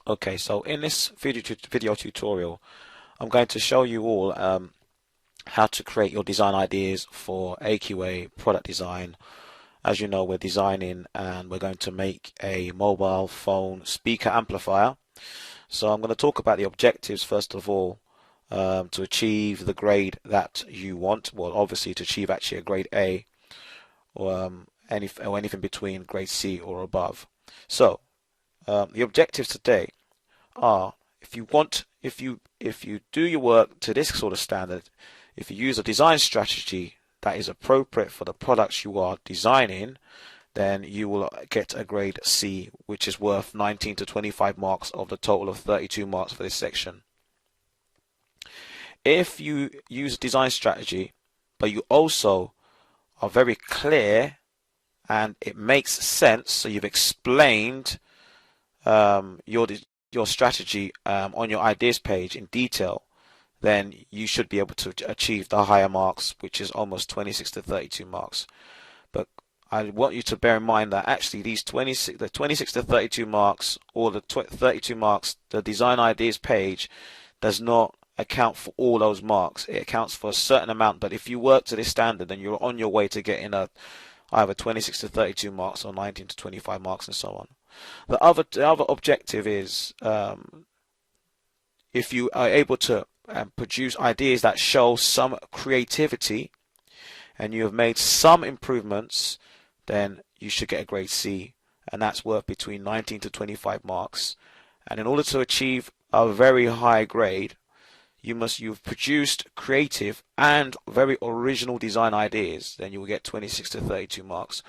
Okay, so in this video tutorial, I'm going to show you all how to create your design ideas for AQA product design. As you know, we're designing and we're going to make a mobile phone speaker amplifier. So I'm going to talk about the objectives first of all, to achieve the grade that you want. Well, obviously to achieve actually a grade A, or anything between grade C or above. So the objectives today are, if you do your work to this sort of standard, if you use a design strategy that is appropriate for the products you are designing, then you will get a grade C, which is worth 19 to 25 marks of the total of 32 marks for this section. If you use a design strategy, but you also are very clear and it makes sense, so you've explained your strategy on your ideas page in detail, then you should be able to achieve the higher marks, which is almost 26 to 32 marks. But I want you to bear in mind that actually the 26 to 32 marks, or the 32 marks, the design ideas page does not account for all those marks. It accounts for a certain amount, but if you work to this standard, then you're on your way to getting either 26 to 32 marks or 19 to 25 marks and so on. The other objective is, if you are able to produce ideas that show some creativity and you have made some improvements, then you should get a grade C, and that's worth between 19 to 25 marks. And in order to achieve a very high grade, you've produced creative and very original design ideas, then you will get 26 to 32 marks.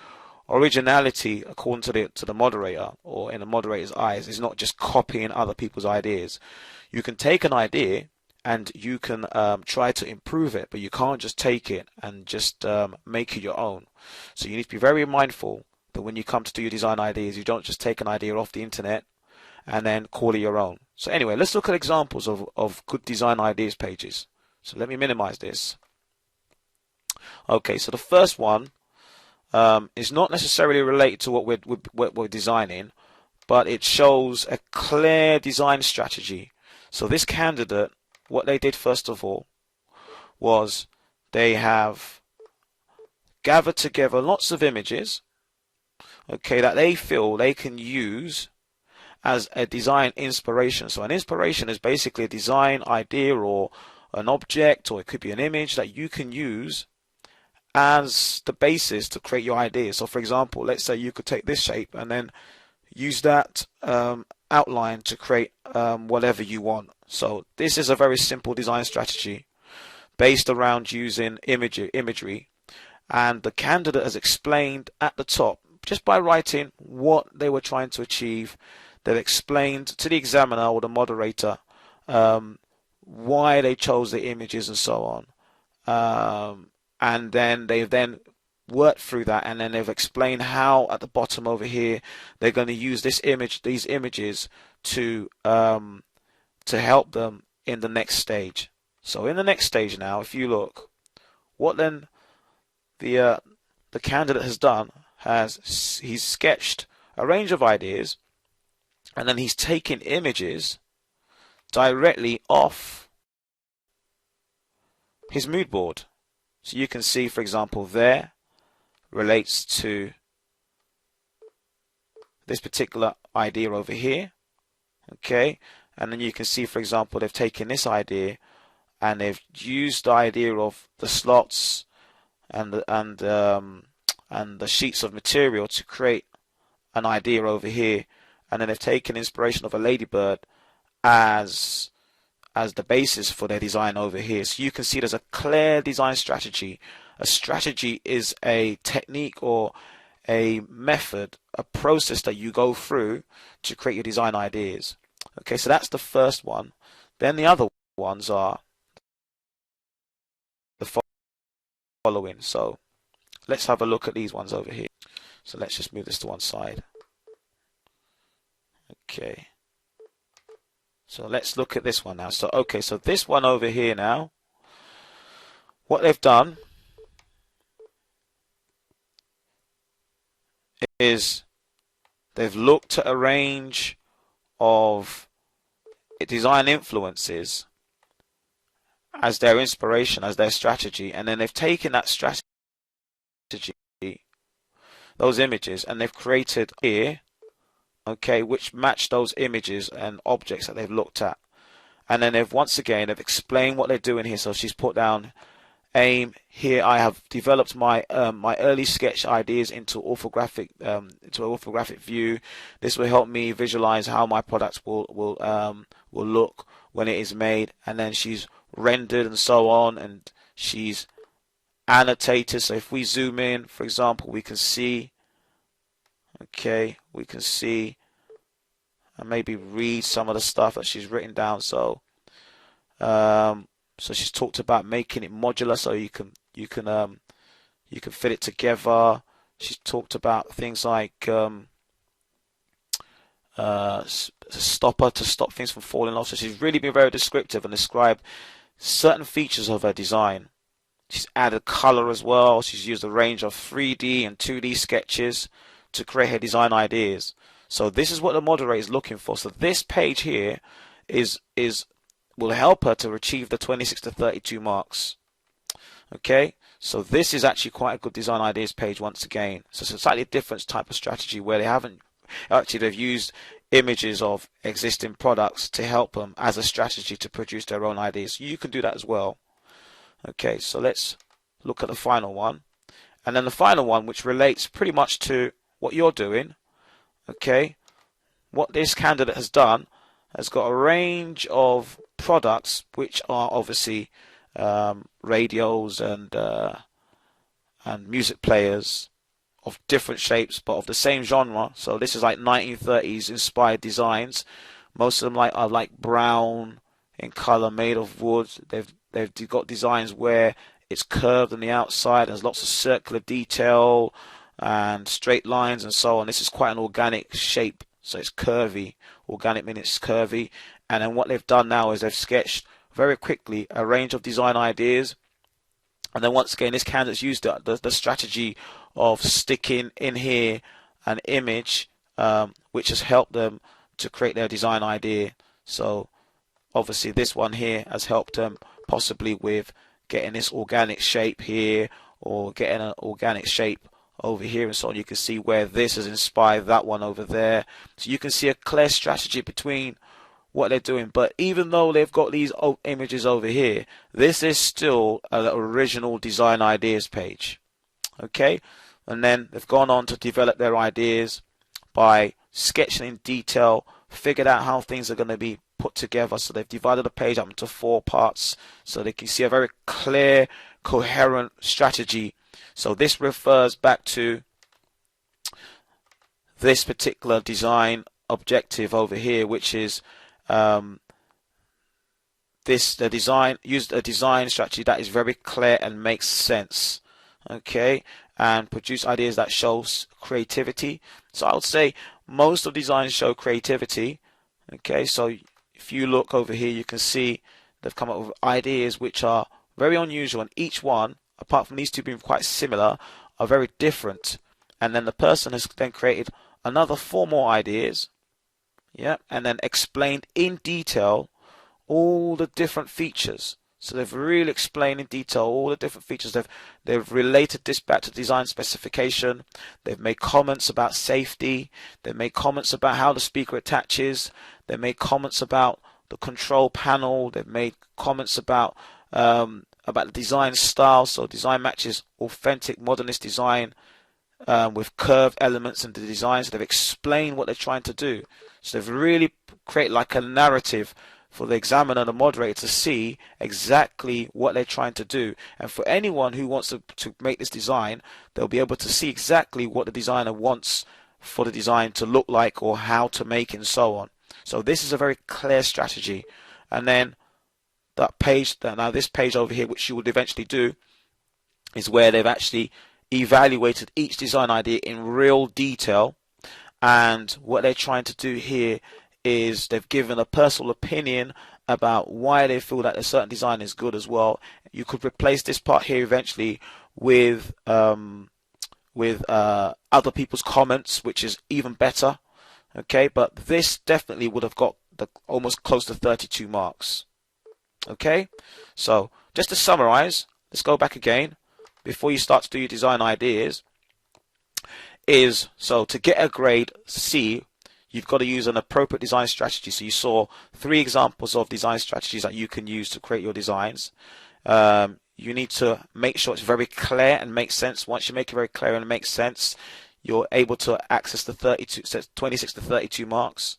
Originality, according to the moderator, or in the moderator's eyes, is not just copying other people's ideas. You can take an idea and you can try to improve it, but you can't just take it and just make it your own. So you need to be very mindful that when you come to do your design ideas, you don't just take an idea off the internet and then call it your own. So anyway, let's look at examples of good design ideas pages. So let me minimize this. Okay, so the first one is not necessarily related to what we're designing, but it shows a clear design strategy. So this candidate, what they did first of all was they have gathered together lots of images, okay, that they feel they can use as a design inspiration. So an inspiration is basically a design idea or an object, or it could be an image that you can use as the basis to create your idea. So for example, let's say you could take this shape and then use that outline to create whatever you want. So this is a very simple design strategy based around using imagery, and the candidate has explained at the top, just by writing what they were trying to achieve, they've explained to the examiner or the moderator why they chose the images and so on. And then they've worked through that, and then they've explained how at the bottom over here they're going to use these images to help them in the next stage. So in the next stage now, if you look, what then the candidate has done, he's sketched a range of ideas, and then he's taken images directly off his mood board. So you can see, for example, there relates to this particular idea over here, okay, and then you can see, for example, they've taken this idea and they've used the idea of the slots and the sheets of material to create an idea over here, and then they've taken inspiration of a ladybird as the basis for their design over here. So you can see there's a clear design strategy. A strategy is a technique or a method, a process that you go through to create your design ideas. Okay, so that's the first one. Then the other ones are the following. So let's have a look at these ones over here. So let's just move this to one side. Okay. So let's look at this one now. So okay, so this one over here now, what they've done is they've looked at a range of design influences as their inspiration, as their strategy, and then they've taken that strategy, those images, and they've created here, okay, which match those images and objects that they've looked at. And then they've once again they've explained what they're doing here. So she's put down aim here. I have developed my my early sketch ideas into orthographic view. This will help me visualize how my products will look when it is made. And then she's rendered and so on, and she's annotated. So if we zoom in, for example, we can see, okay, we can see and maybe read some of the stuff that she's written down. So so she's talked about making it modular, so you can fit it together. She's talked about things like stopper to stop things from falling off. So she's really been very descriptive and described certain features of her design. She's added color as well. She's used a range of 3D and 2D sketches to create her design ideas. So this is what the moderator is looking for. So this page here will help her to achieve the 26 to 32 marks. Okay, so this is actually quite a good design ideas page once again. So it's a slightly different type of strategy where they've used images of existing products to help them as a strategy to produce their own ideas. So you can do that as well. Okay, so let's look at the final one. And then the final one, which relates pretty much to what you're doing. Okay, what this candidate has done has got a range of products which are obviously radios and music players of different shapes but of the same genre. So this is like 1930s inspired designs. Most of them are like brown in color, made of wood. They've got designs where it's curved on the outside. There's lots of circular detail and straight lines and so on. This is quite an organic shape, so it's curvy. Organic means it's curvy. And then what they've done now is they've sketched very quickly a range of design ideas. And then once again, this candidate's used the strategy of sticking in here an image which has helped them to create their design idea. So obviously this one here has helped them possibly with getting this organic shape here, or getting an organic shape over here and so on. You can see where this has inspired that one over there. So you can see a clear strategy between what they're doing. But even though they've got these images over here, this is still an original design ideas page. Okay, and then they've gone on to develop their ideas by sketching in detail, figured out how things are going to be put together. So they've divided the page up into 4 parts so they can see a very clear, coherent strategy. So this refers back to this particular design objective over here, which is used a design strategy that is very clear and makes sense. Okay, and produce ideas that shows creativity. So I would say most of designs show creativity. Okay, so if you look over here, you can see they've come up with ideas which are very unusual, and each one, apart from these two being quite similar, are very different. And then the person has then created another 4 more ideas, yeah, and then explained in detail all the different features. So they've really explained in detail all the different features. They've related this back to design specification. They've made comments about safety. They've made comments about how the speaker attaches. They've made comments about the control panel. They've made comments about the design style. So design matches authentic modernist design with curved elements in the design. So they've explained what they're trying to do. So they've really created like a narrative for the examiner and the moderator to see exactly what they're trying to do. And for anyone who wants to make this design, they'll be able to see exactly what the designer wants for the design to look like, or how to make it, and so on. So this is a very clear strategy. And then that page, now this page over here, which you would eventually do, is where they've actually evaluated each design idea in real detail. And what they're trying to do here is they've given a personal opinion about why they feel that a certain design is good as well. You could replace this part here eventually with other people's comments, which is even better. Okay, but this definitely would have got the almost close to 32 marks. Okay, so just to summarize, let's go back again before you start to do your design ideas. So to get a grade C, you've got to use an appropriate design strategy. So you saw 3 examples of design strategies that you can use to create your designs. You need to make sure it's very clear and makes sense. Once you make it very clear and it makes sense, you're able to access the 26 to 32 marks.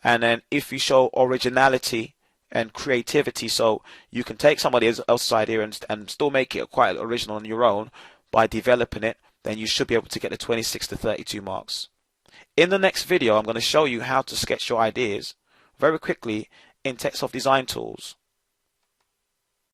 And then if you show originality and creativity, so you can take somebody else's idea and still make it quite original on your own by developing it, then you should be able to get the 26 to 32 marks. In the next video, I'm going to show you how to sketch your ideas very quickly in Textsoft Design Tools.